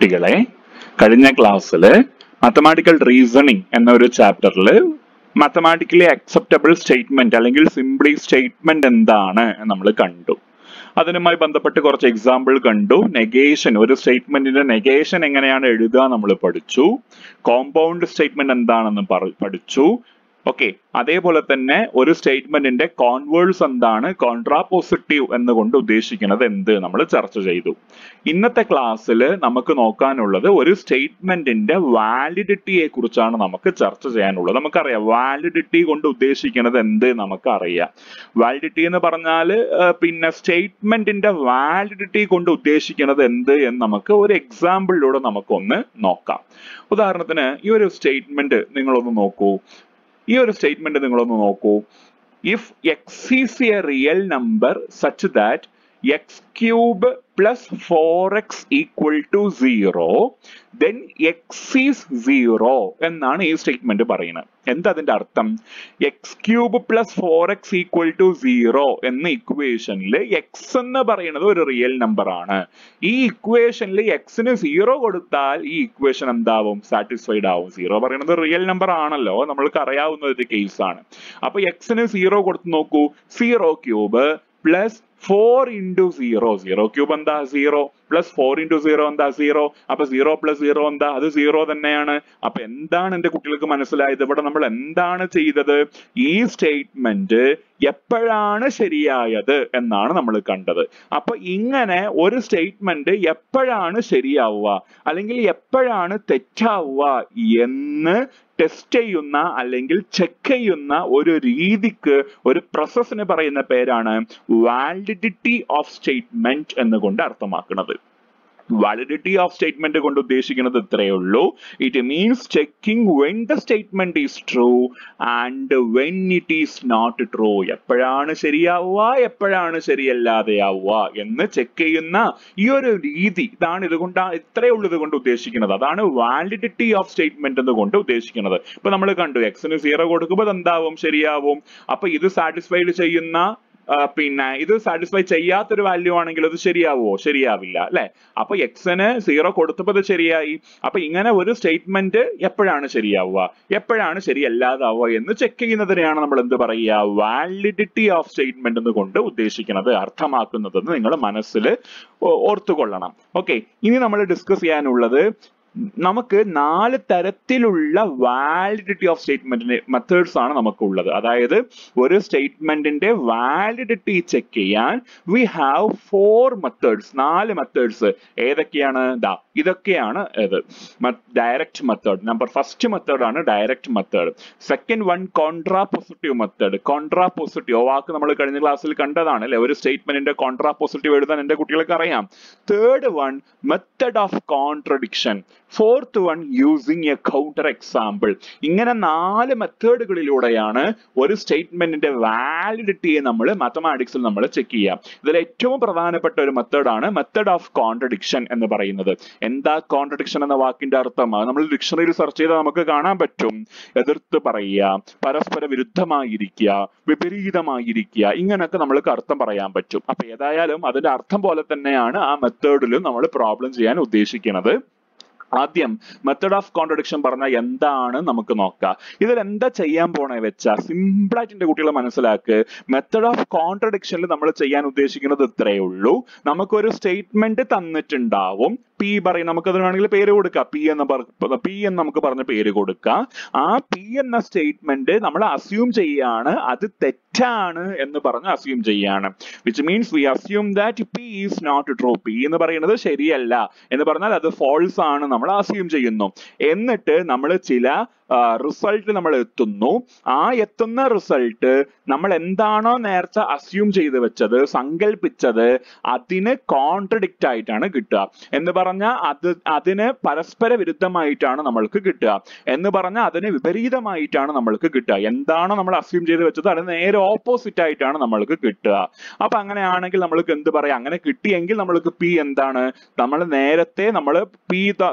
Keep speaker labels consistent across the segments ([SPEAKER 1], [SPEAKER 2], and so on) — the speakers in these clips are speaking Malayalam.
[SPEAKER 1] കുട്ടികളെ, കഴിഞ്ഞ ക്ലാസ്സിൽ മാത്തമാറ്റിക്കൽ റീസണിങ് എന്ന ഒരു ചാപ്റ്ററിൽ മാത്തമാറ്റിക്കലി അക്സെപ്റ്റബിൾ സ്റ്റേറ്റ്മെന്റ് അല്ലെങ്കിൽ സിംപ്ലി സ്റ്റേറ്റ്മെന്റ് എന്താണ് നമ്മൾ കണ്ടു. അതിനുമായി ബന്ധപ്പെട്ട് കുറച്ച് എക്സാമ്പിൾ കണ്ടു. നെഗേഷൻ, ഒരു സ്റ്റേറ്റ്മെന്റിന്റെ നെഗേഷൻ എങ്ങനെയാണ് എഴുതുക നമ്മൾ പഠിച്ചു. കോമ്പൗണ്ട് സ്റ്റേറ്റ്മെന്റ് എന്താണെന്ന് പഠിച്ചു. ഓക്കെ, അതേപോലെ തന്നെ ഒരു സ്റ്റേറ്റ്മെന്റിന്റെ കോൺവേഴ്സ് എന്താണ്, കോൺട്രാപോസിറ്റീവ് എന്നുകൊണ്ട് ഉദ്ദേശിക്കുന്നത് എന്ത് നമ്മൾ ചർച്ച ചെയ്തു. ഇന്നത്തെ ക്ലാസ്സിൽ നമുക്ക് നോക്കാനുള്ളത് ഒരു സ്റ്റേറ്റ്മെന്റിന്റെ വാലിഡിറ്റിയെ കുറിച്ചാണ് നമുക്ക് ചർച്ച ചെയ്യാനുള്ളത്. നമുക്കറിയാം വാലിഡിറ്റി കൊണ്ട് ഉദ്ദേശിക്കുന്നത് എന്ത് നമുക്കറിയാം. വാലിഡിറ്റി എന്ന് പറഞ്ഞാൽ പിന്നെ സ്റ്റേറ്റ്മെന്റിന്റെ വാലിഡിറ്റി കൊണ്ട് ഉദ്ദേശിക്കുന്നത് എന്ത് എന്ന് നമുക്ക് ഒരു എക്സാമ്പിളിലൂടെ നമുക്കൊന്ന് നോക്കാം. ഉദാഹരണത്തിന് ഈ ഒരു സ്റ്റേറ്റ്മെന്റ് നിങ്ങളൊന്ന് നോക്കൂ. ഈ ഒരു സ്റ്റേറ്റ്മെന്റ് നിങ്ങളൊന്ന് നോക്കൂ. If x is a real number such that x cube plus 4x equal to 0 then x is 0 എന്നാണ് ഈ സ്റ്റേറ്റ്മെന്റ് പറയുന്നത്. എന്താ അതിന്റെ അർത്ഥം? X cube plus 4x equal to 0 എന്ന ഇക്വേഷനിൽ എക്സ് എന്ന് പറയുന്നത് ഒരു റിയൽ നമ്പർ ആണ്. ഈ ഇക്വേഷനിൽ എക്സിന് 0 കൊടുത്താൽ ഈ ഇക്വേഷൻ എന്താവും? സാറ്റിസ്ഫൈഡ് ആവും. 0 പറയുന്നത് റിയൽ നമ്പർ ആണല്ലോ, നമ്മൾക്ക് അറിയാവുന്ന ഒരു കേസാണ്. അപ്പൊ എക്സിന് 0 കൊടുത്ത് നോക്കൂ. 0 ക്യൂബ് പ്ലസ് 4 into 0, 0 ക്യൂബ് എന്താ 0, പ്ലസ് 4 into 0 എന്താ 0. അപ്പൊ 0 പ്ലസ് 0 എന്താ? അത് 0 തന്നെയാണ്. അപ്പൊ എന്താണ് എന്റെ കുട്ടികൾക്ക് മനസ്സിലായത്? ഇവിടെ നമ്മൾ എന്താണ് ചെയ്തത്? ഈ സ്റ്റേറ്റ്മെന്റ് എപ്പോഴാണ് ശരിയായത് എന്നാണ് നമ്മൾ കണ്ടത്. അപ്പൊ ഇങ്ങനെ ഒരു സ്റ്റേറ്റ്മെന്റ് എപ്പോഴാണ് ശരിയാവുക അല്ലെങ്കിൽ എപ്പോഴാണ് തെറ്റാവുക എന്ന് ടെസ്റ്റ് ചെയ്യുന്ന അല്ലെങ്കിൽ ചെക്ക് ചെയ്യുന്ന ഒരു രീതിക്ക്, ഒരു പ്രോസസ്സിന് പറയുന്ന പേരാണ് വാലിഡിറ്റി ഓഫ് സ്റ്റേറ്റ്മെന്റ് എന്നുകൊണ്ട് അർത്ഥമാക്കുന്നത്. വാലിഡിറ്റി ഓഫ് സ്റ്റേറ്റ്മെന്റ് കൊണ്ട് ഉദ്ദേശിക്കുന്നത് ഇത്രയേ ഉള്ളൂ. It means checking when the statement is true and when it is not true. എപ്പോഴാണ് ശരിയാവുക, എപ്പോഴാണ് ശരിയല്ലാതെയാവുക എന്ന് ചെക്ക് ചെയ്യുന്ന ഈ ഒരു രീതി, ഇതാണ് ഇതുകൊണ്ടാണ് ഇത്രയേ ഉള്ളൂ ഇതുകൊണ്ട് ഉദ്ദേശിക്കുന്നത്. അതാണ് വാലിഡിറ്റി ഓഫ് സ്റ്റേറ്റ്മെന്റ് എന്നുകൊണ്ട് ഉദ്ദേശിക്കുന്നത്. ഇപ്പൊ നമ്മൾ കണ്ടു, എക്സിന് 0 കൊടുക്കുമ്പോൾ എന്താവും? ശരിയാവും. അപ്പൊ ഇത് സാറ്റിസ്ഫൈഡ് ചെയ്യുന്ന പിന്നെ ഇത് സാറ്റിസ്ഫൈ ചെയ്യാത്തൊരു വാല്യൂ ആണെങ്കിൽ അത് ശരിയാവുമോ? ശരിയാവില്ല അല്ലെ. അപ്പൊ എക്സിന് 0 കൊടുത്തപ്പോൾ അത് ശരിയായി. അപ്പൊ ഇങ്ങനെ ഒരു സ്റ്റേറ്റ്മെന്റ് എപ്പോഴാണ് ശരിയാവുക, എപ്പോഴാണ് ശരിയല്ലാതാവുക എന്ന് ചെക്ക് ചെയ്യുന്നതിനെയാണ് നമ്മൾ എന്ത് പറയുക? വാലിഡിറ്റി ഓഫ് സ്റ്റേറ്റ്മെന്റ് എന്ന് കൊണ്ട് ഉദ്ദേശിക്കുന്നത്, അർത്ഥമാക്കുന്നതെന്ന് നിങ്ങൾ മനസ്സിൽ ഓർത്തുകൊള്ളണം. ഓക്കെ, ഇനി നമ്മൾ ഡിസ്കസ് ചെയ്യാനുള്ളത്, നമുക്ക് 4 തരത്തിലുള്ള വാലിഡിറ്റി ഓഫ് സ്റ്റേറ്റ്മെന്റിന്റെ മെത്തേഡ്സ് ആണ് നമുക്കുള്ളത്. അതായത് ഒരു സ്റ്റേറ്റ്മെന്റിന്റെ വാലിഡിറ്റി ചെക്ക് ചെയ്യാൻ വി ഹാവ് 4 മെത്തേഡ്സ്, 4 മെത്തേഡ്സ്. ഏതൊക്കെയാണ്? ഇതൊക്കെയാണ്. Direct method. ഫസ്റ്റ് മെത്തേഡ് ആണ് direct method. Second one contrapositive method. Contrapositive വാക്ക് നമ്മൾ കഴിഞ്ഞ ക്ലാസ്സിൽ കണ്ടതാണ് അല്ലെ. ഒരു സ്റ്റേറ്റ്മെന്റിന്റെ കോൺട്രാപോസിറ്റീവ് എഴുതാൻ എന്റെ കുട്ടികൾക്ക് അറിയാം. Third one method of contradiction. Fourth one using A counter example. ഇങ്ങനെ 4 മെത്തേഡുകളിലൂടെയാണ് ഒരു സ്റ്റേറ്റ്മെന്റിന്റെ വാലിഡിറ്റിയെ നമ്മൾ മാത്തമാറ്റിക്സിൽ നമ്മൾ ചെക്ക് ചെയ്യാം. ഇതിൽ ഏറ്റവും പ്രധാനപ്പെട്ട ഒരു മെത്തേഡാണ് മെത്തേഡ് ഓഫ് കോൺട്രഡിക്ഷൻ എന്ന് പറയുന്നത്. എന്താ കോൺട്രഡിക്ഷൻ എന്ന വാക്കിന്റെ അർത്ഥം? നമ്മൾ ഡിക്ഷണറിയിൽ സെർച്ച് ചെയ്താൽ നമുക്ക് കാണാൻ പറ്റും. എതിർത്ത് പറയുക, പരസ്പര വിരുദ്ധമായിരിക്കുക, വിപരീതമായിരിക്കുക, ഇങ്ങനെയൊക്കെ നമ്മൾക്ക് അർത്ഥം പറയാൻ പറ്റും. അപ്പൊ ഏതായാലും അതിന്റെ അർത്ഥം പോലെ തന്നെയാണ് ആ മെത്തേഡിലും നമ്മൾ പ്രോബ്ലം ചെയ്യാൻ ഉദ്ദേശിക്കുന്നത്. ആദ്യം മെത്തേഡ് ഓഫ് കോൺട്രഡിക്ഷൻ പറഞ്ഞാൽ എന്താണ് നമുക്ക് നോക്കാം. ഇതിൽ എന്താ ചെയ്യാൻ പോണേ വെച്ചാൽ സിമ്പിളായിട്ട് എന്റെ കുട്ടികളെ മനസ്സിലാക്ക്. മെത്തേഡ് ഓഫ് കോൺട്രഡിക്ഷനിൽ നമ്മൾ ചെയ്യാൻ ഉദ്ദേശിക്കുന്നത് ഇത്രയേ ഉള്ളൂ. നമുക്കൊരു സ്റ്റേറ്റ്മെന്റ് തന്നിട്ടുണ്ടാവും. പി പറയും, നമുക്കതിന് വേണമെങ്കിൽ പേര് കൊടുക്കാം. പി എന്ന് നമുക്ക് പറഞ്ഞ പേര് കൊടുക്കാം. ആ പി എന്ന സ്റ്റേറ്റ്മെന്റ് നമ്മൾ അസ്യൂം ചെയ്യാണ് അത് തെറ്റാണ് എന്ന് പറഞ്ഞ് അസ്യൂം ചെയ്യാണ്. Which means we assume that P is not true. P എന്ന് പറയുന്നത് ശരിയല്ല എന്ന് പറഞ്ഞാൽ അത് ഫോൾസ് ആണ് നമ്മൾ അസ്യൂം ചെയ്യുന്നു. എന്നിട്ട് നമ്മൾ ചില റിസൾട്ട് നമ്മൾ എത്തുന്നു. ആ എത്തുന്ന റിസൾട്ട് നമ്മൾ എന്താണോ നേരത്തെ അസ്യൂം ചെയ്ത് വെച്ചത്, സങ്കല്പിച്ചത്, അതിന് കോൺട്രഡിക്റ്റ് ആയിട്ടാണ് കിട്ടുക. എന്ന് പറഞ്ഞാൽ അതിന് പരസ്പര വിരുദ്ധമായിട്ടാണ് നമ്മൾക്ക് കിട്ടുക. എന്ന് പറഞ്ഞാൽ അതിന് വിപരീതമായിട്ടാണ് നമ്മൾക്ക് കിട്ടുക. എന്താണോ നമ്മൾ അസ്യൂം ചെയ്ത് വെച്ചത് അതിന് നേരെ ഓപ്പോസിറ്റ് ആയിട്ടാണ് നമ്മൾക്ക് കിട്ടുക. അപ്പൊ അങ്ങനെയാണെങ്കിൽ നമ്മൾക്ക് എന്ത് പറയാം? അങ്ങനെ കിട്ടിയെങ്കിൽ നമ്മൾക്ക് പി എന്താണ്? നമ്മൾ നേരത്തെ നമ്മൾ പി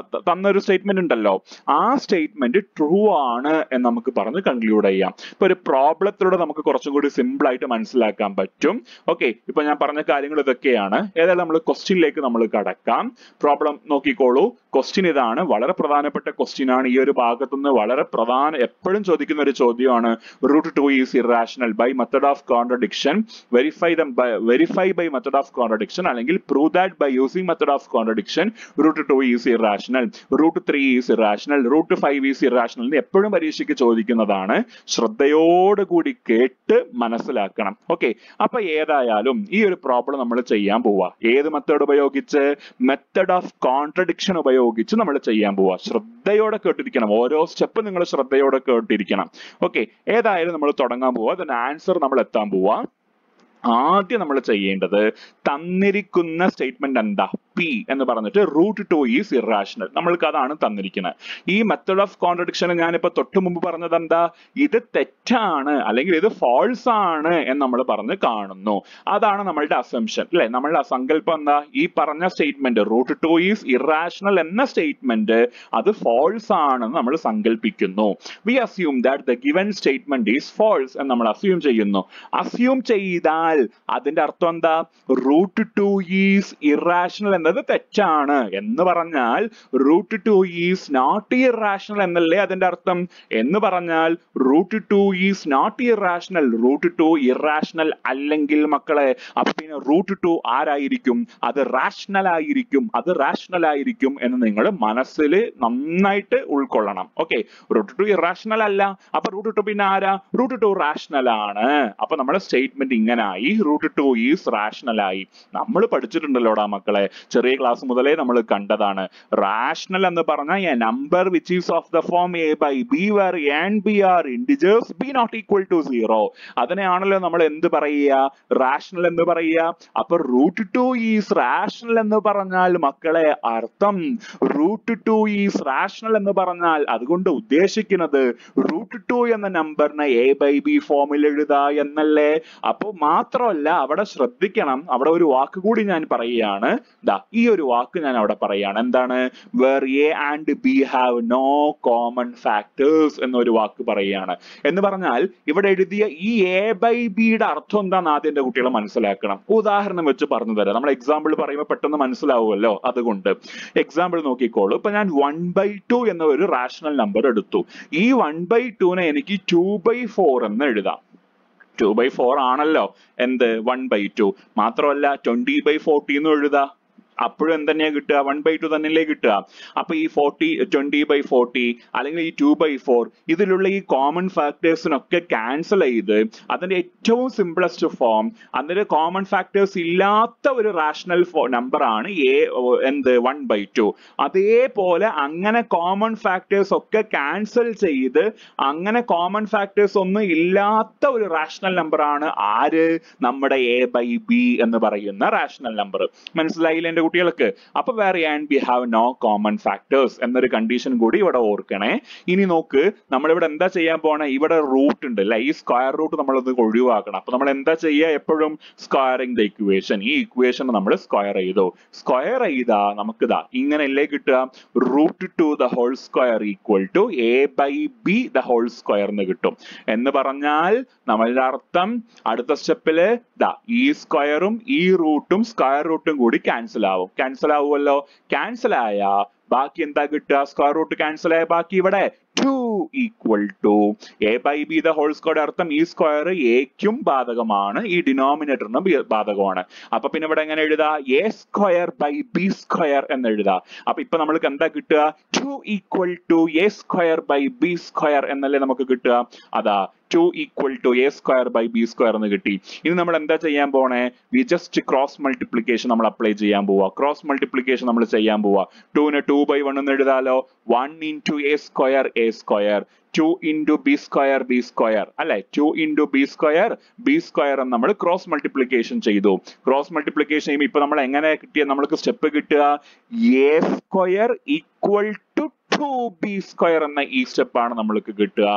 [SPEAKER 1] തന്നൊരു സ്റ്റേറ്റ്മെന്റ് ഉണ്ടല്ലോ, ആ സ്റ്റേറ്റ്മെന്റ് ട്രൂ ആണ് എന്ന് നമുക്ക് പറഞ്ഞ് കൺക്ലൂഡ് ചെയ്യാം. ഇപ്പൊ ഒരു പ്രോബ്ലത്തിലൂടെ നമുക്ക് കുറച്ചും കൂടി സിമ്പിൾ ആയിട്ട് മനസ്സിലാക്കാൻ പറ്റും. ഓക്കെ, ഇപ്പൊ ഞാൻ പറഞ്ഞ കാര്യങ്ങൾ ഇതൊക്കെയാണ്. ഏതായാലും നമ്മൾ ക്വസ്റ്റ്യനിലേക്ക് നമ്മൾ കടക്കാം. പ്രോബ്ലം നോക്കിക്കോളൂ. ക്വസ്റ്റ്യൻ ഇതാണ്, വളരെ പ്രധാനപ്പെട്ട ക്വസ്റ്റ്യൻ ആണ്. ഈ ഒരു ഭാഗത്തുനിന്ന് വളരെ എപ്പോഴും ചോദിക്കുന്ന ഒരു ചോദ്യമാണ്. √2 is irrational by method of contradiction, verify by method of contradiction, അല്ലെങ്കിൽ prove that by using method of contradiction √2 is irrational, √3 is irrational, √5 is irrational എന്ന് എപ്പോഴും പരീക്ഷയ്ക്ക് ചോദിക്കുന്നതാണ്. ശ്രദ്ധയോടുകൂടി കേട്ട് മനസ്സിലാക്കണം. ഓക്കെ, അപ്പൊ ഏതായാലും ഈ ഒരു പ്രോബ്ലം നമ്മൾ ചെയ്യാൻ പോവാ. ഏത് മെത്തേഡ് ഉപയോഗിച്ച്? മെത്തഡ് ഓഫ് കോൺട്രഡിക്ഷൻ ഉപയോഗിച്ച് നമ്മൾ ചെയ്യാൻ പോവാ. ശ്രദ്ധയോടെ കേട്ടിരിക്കണം, ഓരോ സ്റ്റെപ്പ് നിങ്ങൾ ശ്രദ്ധയോടെ കേട്ടിരിക്കണം. ഓക്കെ, ഏതായാലും നമ്മൾ തുടങ്ങാൻ പോവാ. അതിന് ആൻസർ നമ്മൾ എത്താൻ പോവാ. ആദ്യം നമ്മൾ ചെയ്യേണ്ടത് തന്നിരിക്കുന്ന സ്റ്റേറ്റ്മെന്റ് എന്താ? പി എന്ന് പറഞ്ഞിട്ട് √2 ഈസ് ഇറാഷണൽ. നമ്മൾക്ക് അതാണ് തന്നിരിക്കുന്നത്. ഈ മെത്തഡ് ഓഫ് കോൺട്രഡിക്ഷൻ ഞാനിപ്പോ തൊട്ട് മുമ്പ് പറഞ്ഞത് എന്താ? ഇത് തെറ്റാണ് അല്ലെങ്കിൽ ഇത് ഫോൾസ് ആണ് എന്ന് നമ്മൾ പറഞ്ഞ് കാണുന്നു. അതാണ് നമ്മളുടെ അസംഷൻ അല്ലെ? നമ്മളുടെ സങ്കല്പം എന്താ? ഈ പറഞ്ഞ സ്റ്റേറ്റ്മെന്റ് √2 ഈസ് ഇറാഷണൽ എന്ന സ്റ്റേറ്റ്മെന്റ് അത് ഫോൾസ് ആണെന്ന് നമ്മൾ സങ്കല്പിക്കുന്നു. We assume that the given statement is false എന്ന് നമ്മൾ അസ്യൂം ചെയ്യുന്നു. അസ്യൂം ചെയ്താൽ അതിന്റെ അർത്ഥം എന്താ? √2 ഈസ് ഇറാഷണൽ എന്നത് തെറ്റാണ് എന്ന് പറഞ്ഞാൽ √2 ഈസ് നോട്ട് ഇറാഷണൽ എന്നല്ലേ അതിന്റെ അർത്ഥം? എന്ന് പറഞ്ഞാൽ √2 ഈസ് നോട്ട് ഇറാഷണൽ, √2 ഇറാഷണൽ അല്ലെങ്കിൽ മക്കളെ അപ്പൊ പിന്നെ √2 ആരായിരിക്കും? അത് റാഷണൽ ആയിരിക്കും, അത് റാഷണൽ ആയിരിക്കും എന്ന് നിങ്ങൾ മനസ്സിൽ നന്നായിട്ട് ഉൾക്കൊള്ളണം. ഓക്കെ, √2 ഇറാഷണൽ അല്ല, അപ്പൊ √2 പിന്നെ ആരാ? √2 റാഷണൽ ആണ്. അപ്പൊ നമ്മുടെ സ്റ്റേറ്റ്മെന്റ് ഇങ്ങനായി, √2 ഈസ് റാഷണൽ ആയി. നമ്മൾ പഠിച്ചിട്ടുണ്ടല്ലോടാ മക്കളെ, ചെറിയ ക്ലാസ് മുതലേ നമ്മൾ കണ്ടതാണ്. റാഷണൽ എന്ന് പറഞ്ഞാൽ A number which is of the form a by b where a and b are integers b not equal to 0. അതിനെയാണല്ലോ നമ്മൾ എന്ത് പറയുക? റാഷണൽ എന്ന് പറയുക. അപ്പൊ √2 ഈസ് റാഷണൽ എന്ന് പറഞ്ഞാൽ മക്കളെ അർത്ഥം √2 ഈസ് റാഷണൽ എന്ന് പറഞ്ഞാൽ അതുകൊണ്ട് ഉദ്ദേശിക്കുന്നത് √2 എന്ന നമ്പറിനെ a by b ഫോമിൽ എഴുതുക എന്നല്ലേ? അപ്പൊ മാത്രമല്ല, അവിടെ ശ്രദ്ധിക്കണം, അവിടെ ഒരു വാക്ക് കൂടി ഞാൻ പറയുകയാണ്. ഈ ഒരു വാക്ക് ഞാൻ അവിടെ പറയാണ്. എന്താണ്? where a and b have no common factors എന്നൊരു വാക്ക് പറയുകയാണ്. എന്ന് പറഞ്ഞാൽ ഇവിടെ എഴുതിയ ഈ a by b യുടെ അർത്ഥം എന്താണെന്ന് ആദ്യം എന്റെ കുട്ടികളെ മനസ്സിലാക്കണം. ഉദാഹരണം വെച്ച് പറഞ്ഞു തരാം. നമ്മൾ എക്സാമ്പിൾ പറയുമ്പോൾ പെട്ടെന്ന് മനസ്സിലാവുമല്ലോ, അതുകൊണ്ട് എക്സാമ്പിൾ നോക്കിക്കോളൂ. ഇപ്പൊ ഞാൻ 1/2 എന്ന ഒരു റാഷണൽ നമ്പർ എടുത്തു. ഈ 1/2 എനിക്ക് 2/4 എന്ന് എഴുതാം. 2/4 ആണല്ലോ എന്ത്? 1/2. മാത്രമല്ല 20/40 എന്ന് എഴുതാ. അപ്പോഴും എന്തെന്നെയാ കിട്ടുക? 1/2 തന്നെയല്ലേ കിട്ടുക. അപ്പൊ ഈ 20/40 അല്ലെങ്കിൽ ഈ 2/4 ഇതിലുള്ള ഈ കോമൺ ഫാക്ടേഴ്സിനൊക്കെ ക്യാൻസൽ ചെയ്ത് അതിന്റെ ഏറ്റവും സിംപ്ലസ്റ്റ് ഫോം, അതിന്റെ കോമൺ ഫാക്ടേഴ്സ് ഇല്ലാത്ത ഒരു റാഷണൽ നമ്പർ ആണ് എന്ത്? 1/2. അതേപോലെ അങ്ങനെ കോമൺ ഫാക്ടേഴ്സ് ഒക്കെ ക്യാൻസൽ ചെയ്ത് അങ്ങനെ കോമൺ ഫാക്ടേഴ്സ് ഒന്നും ഇല്ലാത്ത ഒരു റാഷണൽ നമ്പർ ആണ് ആര്? നമ്മുടെ a by b എന്ന് പറയുന്ന റാഷണൽ നമ്പർ. മനസ്സിലായില്ല എന്റെ കുട്ടികൾക്ക്? അപ്പൊ വേറെ and B have no common factors എന്നൊരു കണ്ടീഷൻ കൂടി ഇവിടെ ഓർക്കണേ. ഇനി നോക്ക്, നമ്മളിവിടെ എന്താ ചെയ്യാൻ പോണേ? ഇവിടെ റൂട്ട് ഉണ്ട് അല്ലെ? ഈ സ്ക്വയർ റൂട്ട് നമ്മളത് ഒഴിവാക്കണം. അപ്പൊ നമ്മൾ എന്താ ചെയ്യുക? എപ്പോഴും സ്ക്വയറിംഗ് ദ ഇക്വേഷൻ. ഈ ഇക്വേഷൻ നമ്മൾ സ്ക്വയർ ചെയ്തു. സ്ക്വയർ ചെയ്താ നമുക്ക് ഇങ്ങനെയല്ലേ കിട്ടുക? √2 the whole square equal to a by b the whole square എന്ന് കിട്ടും. എന്ന് പറഞ്ഞാൽ നമ്മളുടെ അർത്ഥം അടുത്ത സ്റ്റെപ്പില് ഈ സ്ക്വയറും ഈ റൂട്ടും സ്ക്വയർ റൂട്ടും കൂടി ക്യാൻസൽ ആവും. ക്യാൻസൽ ആവുമല്ലോ. ക്യാൻസൽ ആയ ബാക്കി എന്താ കിട്ടുക? സ്ക്വയർ റൂട്ട് ക്യാൻസൽ ആയ ബാക്കി ഇവിടെ 2 equal to a by b the whole square. അർത്ഥം ഈ സ്ക്വയർ എക്കും ബാധകമാണ്, ഈ ഡിനോമിനേറ്ററിനും ബാധകമാണ്. അപ്പൊ പിന്നെ ഇവിടെ എങ്ങനെ എഴുതാ? a square by b square എന്ന് എഴുതാ. അപ്പൊ ഇപ്പൊ നമ്മൾക്ക് എന്താ കിട്ടുക? 2 equal to a square by b square എന്നല്ലേ നമുക്ക് കിട്ടുക? അതാ 2 equal to a square by b square എന്ന് കിട്ടി. ഇനി നമ്മൾ എന്താ ചെയ്യാൻ പോണേ? വി ജസ്റ്റ് ക്രോസ് മൾട്ടിപ്ലിക്കേഷൻ നമ്മൾ അപ്ലൈ ചെയ്യാൻ പോവാ. ക്രോസ് മൾട്ടിപ്ലിക്കേഷൻ നമ്മൾ ചെയ്യാൻ പോവാ. 2നെ 2/1 എന്ന് എഴുതാലോ. 1 into a square a square, 2 into b square b square അല്ലെ? 2 into b square എന്ന് നമ്മൾ ക്രോസ് മൾട്ടിപ്ലിക്കേഷൻ ചെയ്തു. ക്രോസ് മൾട്ടിപ്ലിക്കേഷൻ ചെയ്യുമ്പോൾ ഇപ്പൊ നമ്മൾ എങ്ങനെ കിട്ടിയ നമ്മൾക്ക് സ്റ്റെപ്പ് കിട്ടുക? a square equal to 2b square എന്ന ഈ സ്റ്റെപ്പാണ് നമ്മൾക്ക് കിട്ടുക.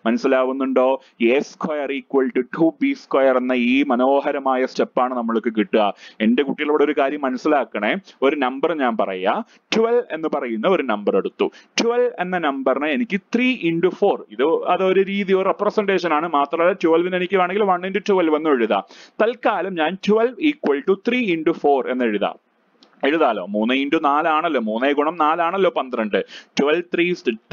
[SPEAKER 1] മനസ്സിലാവുന്നുണ്ടോ? a square equal to 2b square എന്ന ഈ മനോഹരമായ സ്റ്റെപ്പാണ് നമ്മൾക്ക് കിട്ടുക. എന്റെ കുട്ടികളോട് ഒരു കാര്യം മനസ്സിലാക്കണേ. ഒരു നമ്പർ ഞാൻ പറയാ. 12 എന്ന് പറയുന്ന ഒരു നമ്പർ എടുത്തു. 12 എന്ന നമ്പറിനെ എനിക്ക് 3 into 4, അതൊരു രീതി, ഒരു റെപ്രസെന്റേഷൻ ആണ്. മാത്രമല്ല 12 എനിക്ക് വേണമെങ്കിൽ 1 into 12 എന്ന് എഴുതാം. തൽക്കാലം ഞാൻ 12 equal to 3 into 4 എന്ന് എഴുതാം. എഴുതാലോ. 3 into 4 ആണല്ലോ, 3 ഗുണം 4 ആണല്ലോ 12. 12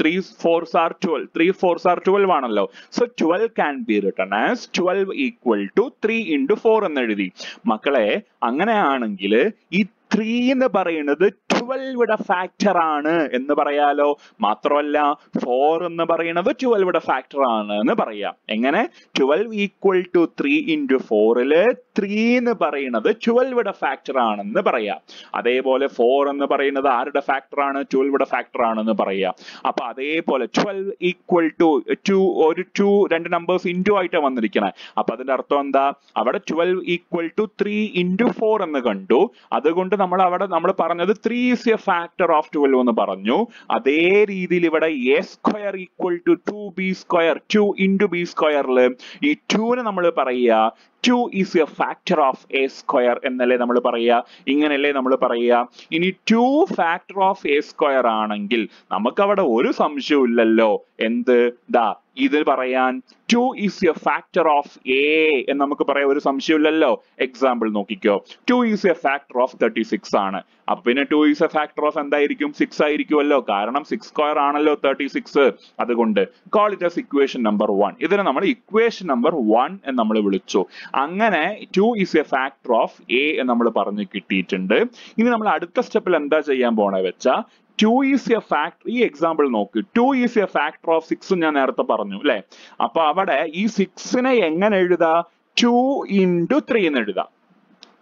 [SPEAKER 1] 3 4s are 12, 3 4s are 12 ആണല്ലോ. So 12 can be written as 12 equal to 3 into 4 എന്ന് എഴുതി. മക്കളെ അങ്ങനെയാണെങ്കിൽ ഈ 3 എന്ന് പറയുന്നത് 12യുടെ ഫാക്ടർ ആണ് എന്ന് പറയാലോ. മാത്രമല്ല 4 എന്ന് പറയുന്നത് 12യുടെ ഫാക്ടർ ആണ് എന്ന് പറയാം. എങ്ങനെ? 12 equal to 3 into 4ല് 3 എന്ന് പറയുന്നത് 12യുടെ ഫാക്ടർ ആണെന്ന് പറയാം. അതേപോലെ 4 എന്ന് പറയുന്നത് ആരുടെ ഫാക്ടർ ആണ്? 12യുടെ ഫാക്ടർ ആണെന്ന് പറയാം. അപ്പൊ അതേപോലെ 12 equal to 2, ഒരു 2 രണ്ട് നമ്പേഴ്സ് ഇൻറ്റു ആയിട്ട് വന്നിരിക്കണേ. അപ്പൊ അതിന്റെ അർത്ഥം എന്താ? അവിടെ 12 equal to 3 into 4 എന്ന് കണ്ടു. അതുകൊണ്ട് നമ്മൾ പറഞ്ഞത് 3 is a factor of 12 എന്ന് പറഞ്ഞു. അതേ രീതിയിൽ ഇവിടെ a square equal to 2b square, 2 into b squareല് ഈ 2നെ നമ്മൾ പറയുക 2 is a factor of a square എന്നല്ലേ നമ്മൾ പറയുക. ഇങ്ങനെയല്ലേ നമ്മൾ പറയുക. ഇനി 2 factor of a square ആണെങ്കിൽ നമുക്ക് അവിടെ ഒരു സംശയവും ഇല്ലല്ലോ. എന്ത്? ദാ ഇത് പറയാൻ 2 is a factor of a എന്ന് നമുക്ക് പറയാൻ ഒരു സംശയമില്ലല്ലോ. എക്സാമ്പിൾ നോക്കിക്കോ. 2 is a factor of 36 ആണ്. അപ്പൊ പിന്നെ 2 is a factor of എന്തായിരിക്കും? 6 ആയിരിക്കുമല്ലോ. കാരണം 6 square ആണല്ലോ 36. അതുകൊണ്ട് call it as equation number 1. ഇതിനെ നമ്മൾ equation number 1 എന്ന് നമ്മൾ വിളിച്ചു. അങ്ങനെ 2 is a factor of a എന്ന് നമ്മൾ പറഞ്ഞു കിട്ടിയിട്ടുണ്ട്. ഇനി നമ്മൾ അടുത്ത സ്റ്റെപ്പിൽ എന്താ ചെയ്യാൻ പോണേ വെച്ചാ 2 is a factor, ഈ എക്സാമ്പിൾ നോക്ക്. 2 is a factor of 6 ഞാൻ നേരത്തെ പറഞ്ഞു അല്ലെ. അപ്പൊ അവിടെ ഈ 6നെ എങ്ങനെ എഴുതാ? 2 into 3 എന്ന് എഴുതാം.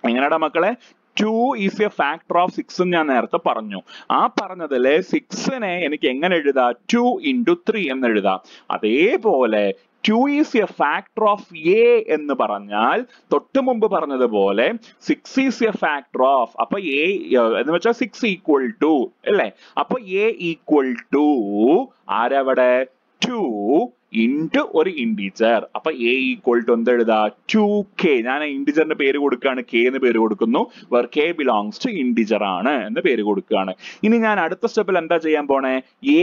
[SPEAKER 1] എങ്ങനെയാടാ മക്കളെ? 2 is a factor of 6 ഞാൻ നേരത്തെ പറഞ്ഞു. ആ പറഞ്ഞതിലെ 6നെ എനിക്ക് എങ്ങനെ എഴുതാ? 2 into 3 എന്ന് എഴുതാം. അതേപോലെ 2 is a factor of a എന്ന് പറഞ്ഞാൽ തൊട്ട് മുമ്പ് പറഞ്ഞതുപോലെ 6 is a factor of, അപ്പൊ a എന്ന് വെച്ചാൽ 6 equal to അല്ലേ. അപ്പൊ a equal to ആരവിടെ? 2 into ഒരു ഇൻഡിജർ. അപ്പൊ a equal to എന്ത് എഴുതാ? 2k. ഞാൻ ഇൻഡിജറിന്റെ പേര് കൊടുക്കുകയാണ്, k എന്ന് പേര് കൊടുക്കുന്നു. where k belongs to integer ആണ് എന്ന് പേര് കൊടുക്കുകയാണ്. ഇനി ഞാൻ അടുത്ത സ്റ്റെപ്പിൽ എന്താ ചെയ്യാൻ പോണേ?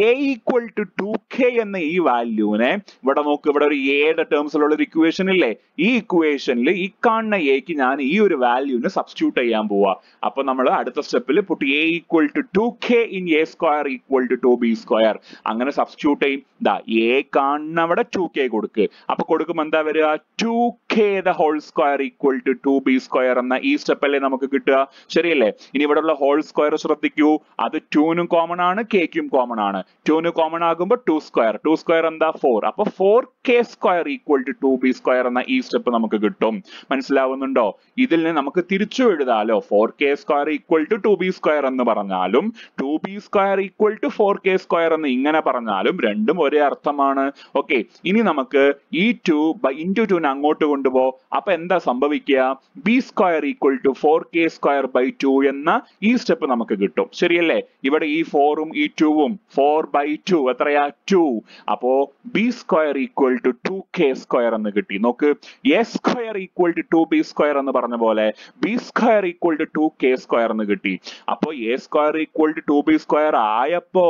[SPEAKER 1] a equal to 2k എന്ന ഈ വാല്യൂനെ ഇവിടെ നോക്ക്. ഇവിടെ ഒരു എയുടെ ടേംസിലുള്ള ഒരു ഇക്വേഷൻ ഇല്ലേ? ഈ ഇക്വേഷനിൽ ഈ കാണുന്ന എക്ക് ഞാൻ ഈ ഒരു വാല്യൂവിനെ സബ്സ്റ്റിറ്റ്യൂട്ട് ചെയ്യാൻ പോവാ. അപ്പൊ നമ്മൾ അടുത്ത സ്റ്റെപ്പിൽ puttu a equal to 2k in a square equal to 2b square അങ്ങനെ സബ്സ്റ്റിറ്റ്യൂട്ട് ചെയ്യും. ദാ a കാണുന്ന അവിടെ 2k കൊടുക്ക്. അപ്പൊ കൊടുക്കുമ്പോ എന്താ വരിക? 2k the whole square equal to 2b square എന്ന ഈ സ്റ്റെപ്പ് അല്ലേ നമുക്ക് കിട്ടുക. ശരിയല്ലേ? ഇനി ഇവിടെ ഉള്ള ഹോൾ സ്ക്വയർ ശ്രദ്ധിക്കൂ. അത് 2നും കോമൺ ആണ്, kക്കും കോമൺ ആണ്. 2ന് കോമൺ ആകുമ്പോ 2 സ്ക്വയർ, 2 സ്ക്വയർ എന്താ? 4. അപ്പൊ 4k square equal to 2b square എന്ന ഈ സ്റ്റെപ്പ് നമുക്ക് കിട്ടും. മനസ്സിലാവുന്നുണ്ടോ? ഇതിൽ നിന്ന് നമുക്ക് തിരിച്ചു എഴുതാലോ. 4k square equal to 2b square എന്ന് പറഞ്ഞാലും 2b square equal to 4k square എന്ന് ഇങ്ങനെ പറഞ്ഞാലും രണ്ടും ഒരേ അർത്ഥമാണ്. ഓക്കെ, ഇനി നമുക്ക് ഈ 2 into 2 അങ്ങോട്ട് കൊണ്ടുപോ. അപ്പൊ എന്താ സംഭവിക്കുക? b square equal to 4k square by 2 എന്ന ഈ സ്റ്റെപ്പ് നമുക്ക് കിട്ടും. ശരിയല്ലേ? ഇവിടെ ഈ 4ഉം ഈ 2ഉം 4 by 2 എത്രയാ? 2. അപ്പോ b square equal to 2k square എന്ന് കിട്ടി. നോക്ക്, a square equal to 2b square എന്ന് പറഞ്ഞ പോലെ b square equal to 2k square എന്ന് കിട്ടി. അപ്പോ a square equal to 2b square ആയപ്പോ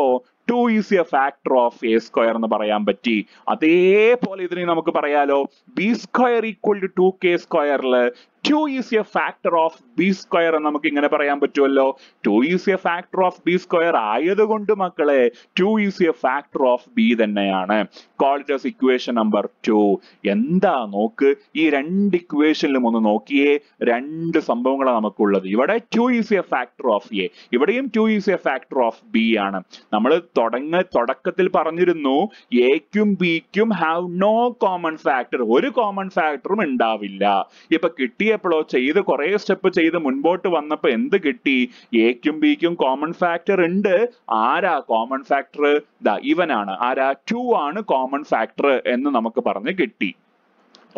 [SPEAKER 1] 2 is a factor of a square എന്ന് പറയാൻ പറ്റി. അതേപോലെ ഇതിനെ നമുക്ക് പറയാലോ. b square equal to 2k squareല് 2 is a factor of b square എന്ന് നമുക്ക് ഇങ്ങനെ പറയാൻ പറ്റുമല്ലോ. 2 is a factor of b square ആയതുകൊണ്ട് മക്കളെ 2 is a factor of b തന്നെയാണ്. Call it as equation number 2. എന്താ നോക്ക്, ഈ രണ്ട് ഇക്വേഷനിലും ഒന്ന് നോക്കിയേ. രണ്ട് സംഭവങ്ങളാണ് നമുക്കുള്ളത്. ഇവിടെ 2 is a factor of a, ഇവിടെയും 2 is a factor of b ആണ്. നമ്മൾ തുടക്കത്തിൽ പറഞ്ഞിരുന്നു എക്കും ബിക്കും ഹാവ് നോ കോമൺ ഫാക്ടർ, ഒരു കോമൺ ഫാക്ടറും ഉണ്ടാവില്ല. ഇപ്പൊ കിട്ടിയപ്പോഴോ ചെയ്ത് കുറെ സ്റ്റെപ്പ് ചെയ്ത് മുൻപോട്ട് വന്നപ്പോ എന്ത് കിട്ടി? എക്കും ബിക്കും കോമൺ ഫാക്ടർ ഉണ്ട്. ആരാ കോമൺ ഫാക്ടർ? ദാ ഇവനാണ്. ആരാ? 2 ആണ് കോമൺ ഫാക്ടർ എന്ന് നമുക്ക് പറഞ്ഞ് കിട്ടി.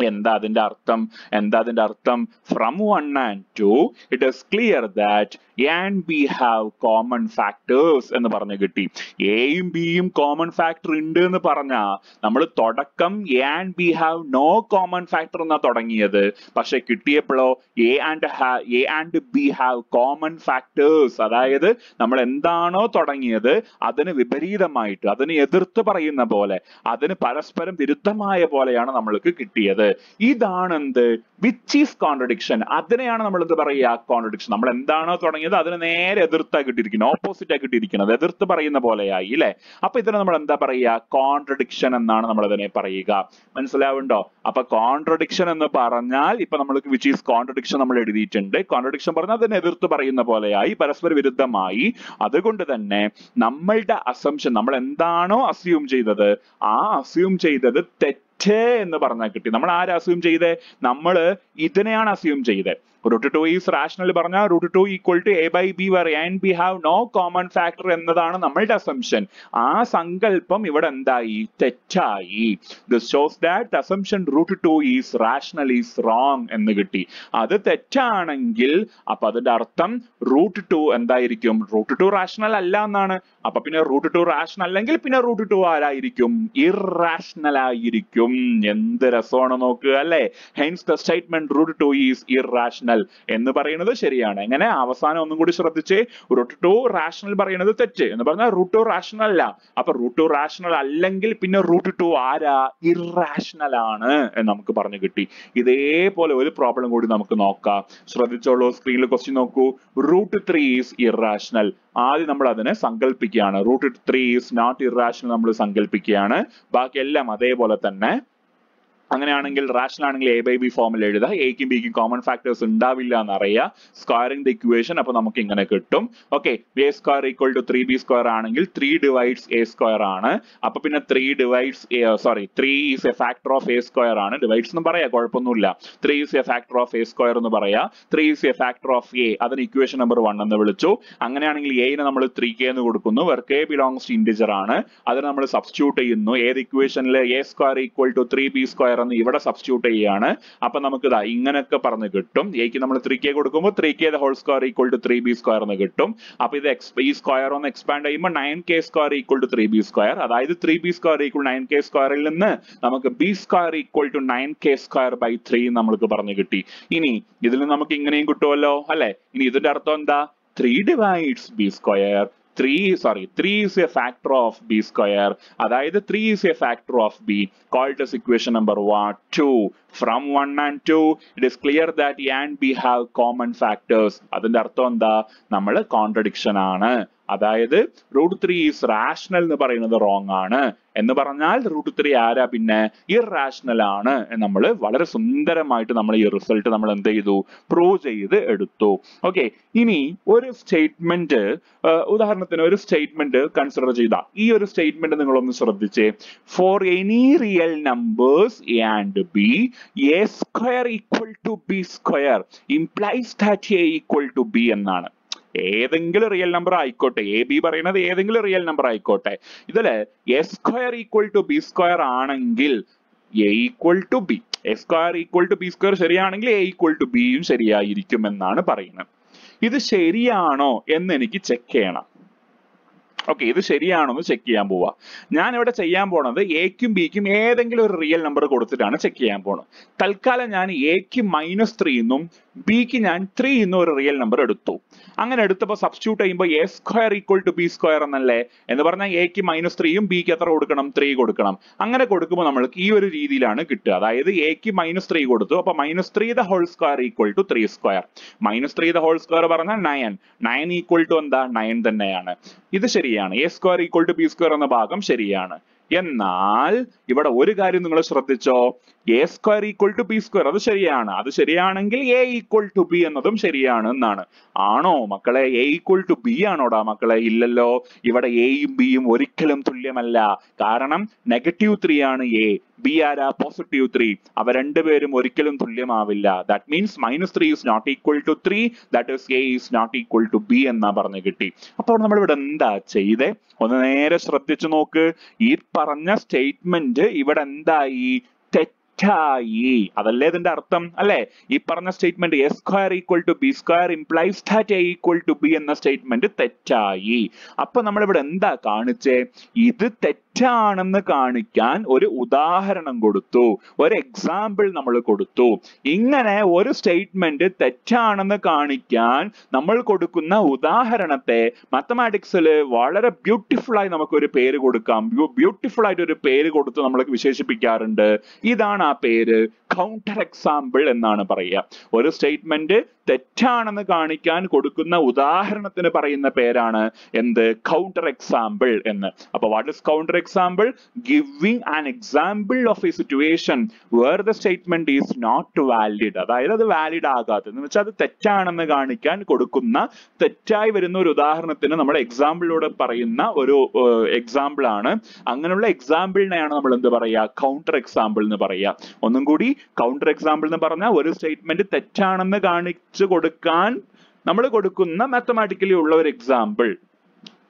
[SPEAKER 1] എന്താ അതിന്റെ അർത്ഥം? From 1 and 2 it is clear that a and b have common factors എന്ന് പറഞ്ഞു കിട്ടി. എയും ബിയും കോമൺ ഫാക്ടർ ഉണ്ട് എന്ന് പറഞ്ഞാ നമ്മൾ തുടക്കം a and b have no common factor എന്നാ തുടങ്ങിയത്. പക്ഷെ കിട്ടിയപ്പോഴോ a and b have common factors, അതായത് നമ്മൾ എന്താണോ തുടങ്ങിയത് അതിന് വിപരീതമായിട്ട്, അതിന് എതിർത്ത് പറയുന്ന പോലെ, അതിന് പരസ്പരം വിരുദ്ധമായ പോലെയാണ് നമ്മൾക്ക് കിട്ടിയത്. പറയുന്നത്. ഇതാണ് എന്ത് വിച്ച് ഈസ് കോൺട്രഡിക്ഷൻ. അതിനെയാണ് നമ്മൾ എന്ത് പറയുക കോൺട്രഡിക്ഷൻ. നമ്മൾ എന്താണോ തുടങ്ങിയത് അതിന് നേരെ എതിർത്തായി കിട്ടിയിരിക്കുന്നത്, ഓപ്പോസിറ്റ് ആയി കിട്ടിയിരിക്കുന്നത്, എതിർത്ത് പറയുന്ന പോലെയായി അല്ലെ. അപ്പൊ ഇതിനെ നമ്മൾ എന്താ പറയുക കോൺട്രഡിക്ഷൻ എന്നാണ് നമ്മൾ അതിനെ പറയുക. മനസ്സിലാവുണ്ടോ? അപ്പൊ കോൺട്രഡിക്ഷൻ എന്ന് പറഞ്ഞാൽ ഇപ്പൊ നമ്മൾക്ക് വിച്ച് ഈസ് കോൺട്രഡിക്ഷൻ നമ്മൾ എഴുതിയിട്ടുണ്ട്. കോൺട്രഡിക്ഷൻ പറഞ്ഞാൽ അതിനെ എതിർത്ത് പറയുന്ന പോലെയായി, പരസ്പര വിരുദ്ധമായി. അതുകൊണ്ട് തന്നെ നമ്മളുടെ അസംഷൻ, നമ്മൾ എന്താണോ അസ്യൂം ചെയ്തത് ആ അസ്യൂം ചെയ്തത് തെറ്റ് എന്ന് പറഞ്ഞാൽ കിട്ടി. നമ്മൾ ആര് അസ്യൂം ചെയ്തേ? നമ്മള് ഇതിനെയാണ് അസ്യൂം ചെയ്തത്. √2 ഈസ് റാഷണൽ പറഞ്ഞാൽ √2 equal to a by b where a and b have no common factor എന്നതാണ് നമ്മളുടെ അസംഷൻ. ആ സങ്കല്പം ഇവിടെ എന്തായി? തെറ്റായി. This shows that the assumption √2 is rational is wrong എന്ന് കിട്ടി. അത് തെറ്റാണെങ്കിൽ അപ്പൊ അതിന്റെ അർത്ഥം √2 എന്തായിരിക്കും? √2 റാഷണൽ അല്ല എന്നാണ്. അപ്പൊ പിന്നെ √2 റാഷണൽ അല്ലെങ്കിൽ പിന്നെ √2 ആരായിരിക്കും? ഇറാഷണൽ ആയിരിക്കും. എന്ത് രസമാണ് നോക്കുക അല്ലെ. Hence the statement √2 is irrational എന്ന് പറയുന്നത് ശരിയാണ്. എങ്ങനെ? അവസാനം ഒന്നും കൂടി ശ്രദ്ധിച്ചേ. √2 റാഷണൽ പറയുന്നത് തെറ്റ് എന്ന് പറഞ്ഞാൽ √2 റാഷണൽ അല്ല. അപ്പൊ √2 റാഷണൽ അല്ലെങ്കിൽ പിന്നെ √2 ആരാ? ഇറാഷണൽ ആണ് എന്ന് നമുക്ക് പറഞ്ഞു കിട്ടി. ഇതേപോലെ ഒരു പ്രോബ്ലം കൂടി നമുക്ക് നോക്കാം. ശ്രദ്ധിച്ചോളൂ, സ്ക്രീനിൽ ക്വസ്റ്റ്യൻ നോക്കൂ. √3 ഈസ് ഇറാഷണൽ. ആദ്യം നമ്മൾ അതിനെ സങ്കല്പിക്കുകയാണ്. √3 ഈസ് നോട്ട് ഇറാഷണൽ നമ്മൾ സങ്കല്പിക്കുകയാണ്. ബാക്കിയെല്ലാം അതേപോലെ തന്നെ. അങ്ങനെയാണെങ്കിൽ റാഷണൽ ആണെങ്കിൽ a by b ഫോമിൽ എഴുതുക. എക്കും ബിക്കും കോമൺ ഫാക്ടേഴ്സ് ഉണ്ടാവില്ല എന്നറിയാം. സ്ക്വയറിംഗ് ദ ഇക്വേഷൻ അപ്പൊ നമുക്ക് ഇങ്ങനെ കിട്ടും. Okay, a square equal to 3b square ആണെങ്കിൽ 3 ഡിവൈഡ്സ് a സ്ക്വയർ ആണ്. അപ്പൊ പിന്നെ 3 is a factor of a square ആണ്. ഡിവൈഡ്സ് എന്ന് പറയാം, കുഴപ്പമൊന്നുമില്ല. 3 is a factor of a square എന്ന് പറയാം. 3 is a factor of a, അതിന് ഇക്വേഷൻ നമ്പർ 1 എന്ന് വിളിച്ചു. അങ്ങനെയാണെങ്കിൽ a ന് നമ്മൾ 3k എന്ന് കൊടുക്കുന്നു. where k belongs to integer ആണ്. അതിന് നമ്മൾ സബ്സ്റ്റിറ്റ്യൂട്ട് ചെയ്യുന്നു. ഏത് ഇക്വേഷനിൽ? a square equal to 3b square എന്ന് ഇവിടെ സബ്സ്റ്റിറ്റ്യൂട്ട് ചെയ്യാണ്. അപ്പൊ നമുക്ക് ഇതാ ഇങ്ങനെയൊക്കെ പറഞ്ഞു കിട്ടും. എക്ക് നമ്മൾ 3k കൊടുക്കുമ്പോൾ 3k the whole square equal to 3b square എന്ന് കിട്ടും. അപ്പൊ ഇത് ഈ സ്ക്വയർ ഒന്ന് എക്സ്പാൻഡ് ചെയ്യുമ്പോൾ 9k square equal to 3b square, അതായത് 3b സ്ക്വയർ ഈക്വൽ 9k സ്ക്വയറിൽ നിന്ന് നമുക്ക് b square equal to 9k square by 3 നമ്മൾക്ക് പറഞ്ഞു കിട്ടി. ഇനി ഇതിൽ നമുക്ക് ഇങ്ങനെയും കിട്ടുമല്ലോ അല്ലെ. ഇനി ഇതിന്റെ അർത്ഥം എന്താ? 3 divides b square. 3 is a factor of b square. അതായത് 3 is a factor of b. Called as equation number 2. From 1 and 2 it is clear that a and b have common factors. അതിന്റെ അർത്ഥം എന്താ? നമ്മൾ കോൺട്രഡിക്ഷൻ ആണ്. അതായത് √3 ഈസ് റാഷണൽ എന്ന് പറയുന്നത് റോങ് ആണ് എന്ന് പറഞ്ഞാൽ √3 ആരാ? പിന്നെ ഇറാഷണൽ ആണ്. നമ്മൾ വളരെ സുന്ദരമായിട്ട് നമ്മൾ ഈ റിസൾട്ട് നമ്മൾ എന്ത് ചെയ്തു? പ്രൂവ് ചെയ്ത് എടുത്തു. ഓക്കെ, ഇനി ഒരു സ്റ്റേറ്റ്മെന്റ്, ഉദാഹരണത്തിന് ഒരു സ്റ്റേറ്റ്മെന്റ് കൺസിഡർ ചെയ്ത ഈ ഒരു സ്റ്റേറ്റ്മെന്റ് നിങ്ങളൊന്ന് ശ്രദ്ധിച്ചേ. For any real numbers a and b, a square equal to b square implies that a equal to b എന്നാണ്. ഏതെങ്കിലും റിയൽ നമ്പർ ആയിക്കോട്ടെ, എ ബി പറയുന്നത് ഏതെങ്കിലും റിയൽ നമ്പർ ആയിക്കോട്ടെ, ഇതില് A square equal to B square ആണെങ്കിൽ A equal to B, A square equal to B square ശരിയാണെങ്കിൽ എ ഈക്വൽ ടു ബിയും ശരിയായിരിക്കും എന്നാണ് പറയുന്നത്. ഇത് ശരിയാണോ എന്ന് എനിക്ക് ചെക്ക് ചെയ്യണം. ഓക്കെ, ഇത് ശരിയാണോ എന്ന് ചെക്ക് ചെയ്യാൻ പോവാ. ഞാൻ ഇവിടെ ചെയ്യാൻ പോണത് എക്കും ബിക്കും ഏതെങ്കിലും ഒരു റിയൽ നമ്പർ കൊടുത്തിട്ടാണ് ചെക്ക് ചെയ്യാൻ പോണത്. തൽക്കാലം ഞാൻ എക്ക് -3 എന്നും ബിക്ക് ഞാൻ 3 എന്നും ഒരു റിയൽ നമ്പർ എടുത്തു. അങ്ങനെ എടുത്തപ്പോൾ സബ്സ്റ്റിറ്റ്യൂട്ട് ചെയ്യുമ്പോൾ A square equal to B square എന്നല്ലേ എന്ന് പറഞ്ഞാൽ എക്ക് -3യും ബിക്ക് എത്ര കൊടുക്കണം? 3 കൊടുക്കണം. അങ്ങനെ കൊടുക്കുമ്പോൾ നമ്മൾക്ക് ഈ ഒരു രീതിയിലാണ് കിട്ടുക. അതായത് എക്ക് -3 കൊടുത്തു, അപ്പൊ -3 the whole square equal to 3 square. -3 the whole square പറഞ്ഞാൽ 9 ഈക്വൽ ടു എന്താ? 9 തന്നെയാണ്. ഇത് ശരിയാണ്. A square equal to B square എന്ന ഭാഗം ശരിയാണ്. എന്നാൽ ഇവിടെ ഒരു കാര്യം നിങ്ങൾ ശ്രദ്ധിച്ചോ, A square equal to B square അത് ശരിയാണ്. അത് ശരിയാണെങ്കിൽ എ ഈക്വൽ ടു ബി എന്നതും ശരിയാണ് എന്നാണ്. ആണോ മക്കളെ? എ ഈക്വൽ ടു ബി ആണോടാ മക്കളെ? ഇല്ലല്ലോ. ഇവിടെ എയും ബിയും ഒരിക്കലും തുല്യമല്ല. കാരണം -3 ആണ് എ, ബി ആരാ? +3. അവ രണ്ടുപേരും ഒരിക്കലും തുല്യമാവില്ല. That means -3 is not equal to 3, that is A is not equal to B എന്നാ പറഞ്ഞു കിട്ടി. അപ്പോൾ നമ്മൾ ഇവിടെ എന്താ ചെയ്തേ? ഒന്ന് നേരെ ശ്രദ്ധിച്ചു നോക്ക്. ഈ പറഞ്ഞ സ്റ്റേറ്റ്മെന്റ് ഇവിടെ എന്തായി? തെറ്റായി. അതല്ലേ ഇതിന്റെ അർത്ഥം അല്ലെ? ഈ പറഞ്ഞ statement A square equal to B square implies that A equal to B എന്ന സ്റ്റേറ്റ്മെന്റ് തെറ്റായി. അപ്പൊ നമ്മൾ ഇവിടെ എന്താ കാണിച്ചേ? ഇത് തെറ്റാണ് തെറ്റാണെന്ന് കാണിക്കാൻ ഒരു ഉദാഹരണം കൊടുത്തു, ഒരു എക്സാമ്പിൾ നമ്മൾ കൊടുത്തു. ഇങ്ങനെ ഒരു സ്റ്റേറ്റ്മെന്റ് തെറ്റാണെന്ന് കാണിക്കാൻ നമ്മൾ കൊടുക്കുന്ന ഉദാഹരണത്തെ മാത്തമാറ്റിക്സിൽ വളരെ ബ്യൂട്ടിഫുൾ ആയി നമുക്കൊരു പേര് കൊടുക്കാം. ബ്യൂട്ടിഫുൾ ആയിട്ട് ഒരു പേര് കൊടുത്ത് നമ്മൾ വിശേഷിപ്പിക്കാറുണ്ട്. ഇതാണ് ആ പേര്, കൗണ്ടർ എക്സാമ്പിൾ എന്നാണ് പറയുക. ഒരു സ്റ്റേറ്റ്മെന്റ് തെറ്റാണെന്ന് കാണിക്കാൻ കൊടുക്കുന്ന ഉദാഹരണത്തിന് പറയുന്ന പേരാണ് എന്ത്? കൗണ്ടർ എക്സാമ്പിൾ എന്ന്. അപ്പൊ what is counter example? Giving an example of a situation where the statement is not valid. അതായത് അത് വാലിഡ് ആകാത്തത് എന്ന് വെച്ചാൽ അത് തെറ്റാണെന്ന് കാണിക്കാൻ കൊടുക്കുന്ന, തെറ്റായി വരുന്ന ഒരു ഉദാഹരണത്തിന് നമ്മൾ എക്സാമ്പിളിലൂടെ പറയുന്ന ഒരു എക്സാമ്പിൾ ആണ്. അങ്ങനെയുള്ള എക്സാമ്പിളിനെയാണ് നമ്മൾ എന്ത് പറയുക? കൗണ്ടർ എക്സാമ്പിൾ എന്ന് പറയുക. ഒന്നും കൂടി, കൗണ്ടർ എക്സാമ്പിൾ എന്ന് പറഞ്ഞാൽ ഒരു സ്റ്റേറ്റ്മെന്റ് തെറ്റാണെന്ന് കാണിച്ചു കൊടുക്കാൻ നമ്മൾ കൊടുക്കുന്ന മാത്തമാറ്റിക്കലി ഉള്ള ഒരു എക്സാമ്പിൾ.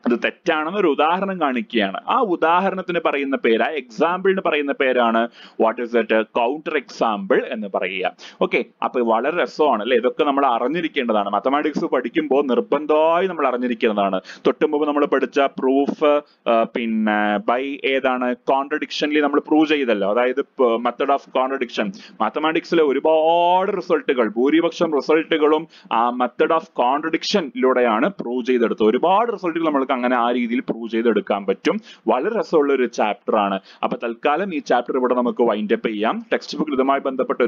[SPEAKER 1] അത് തെറ്റാണെന്ന് ഒരു ഉദാഹരണം കാണിക്കുകയാണ്. ആ ഉദാഹരണത്തിന് പറയുന്ന പേര്, ആ എക്സാമ്പിളിന് പറയുന്ന പേരാണ് what is that? Counter example എന്ന് പറയുക. ഓക്കെ, അപ്പൊ വളരെ രസമാണ് അല്ലെ? ഇതൊക്കെ നമ്മൾ അറിഞ്ഞിരിക്കേണ്ടതാണ്. മാത്തമാറ്റിക്സ് പഠിക്കുമ്പോൾ നിർബന്ധമായി നമ്മൾ അറിഞ്ഞിരിക്കേണ്ടതാണ്. തൊട്ടുമുമ്പ് നമ്മൾ പഠിച്ച പ്രൂഫ്, പിന്നെ ബൈ ഏതാണ്? കോൺട്രഡിക്ഷനിൽ നമ്മൾ പ്രൂവ് ചെയ്തല്ലോ, അതായത് മെത്തഡ് ഓഫ് കോൺട്രഡിക്ഷൻ. മാത്തമാറ്റിക്സിലെ ഒരുപാട് റിസൾട്ടുകൾ, ഭൂരിപക്ഷം റിസൾട്ടുകളും ആ മെത്തഡ് ഓഫ് കോൺട്രഡിക്ഷനിലൂടെയാണ് പ്രൂവ് ചെയ്തെടുത്തത്. ഒരുപാട് റിസൾട്ടുകൾ നമ്മൾക്ക് അങ്ങനെ ആ രീതിയിൽ പ്രൂവ് ചെയ്തെടുക്കാൻ പറ്റും. വളരെ രസമുള്ള ഒരു ചാപ്റ്റർ ആണ്. അപ്പൊ തൽക്കാലം ഈ ചാപ്റ്റർ ഇവിടെ നമുക്ക് വൈൻഡ് അപ്പ് ചെയ്യാം. ടെക്സ്റ്റ് ബുക്ക് ഇതുമായി ബന്ധപ്പെട്ട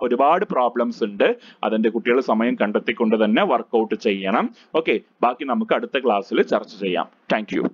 [SPEAKER 1] ഒരുപാട് പ്രോബ്ലംസ് ഉണ്ട്. അതിന്റെ കുട്ടികൾ സമയം കണ്ടെത്തിക്കൊണ്ട് തന്നെ വർക്ക്ഔട്ട് ചെയ്യണം. ഓക്കെ, ബാക്കി നമുക്ക് അടുത്ത ക്ലാസ്സിൽ ചർച്ച ചെയ്യാം. Thank you.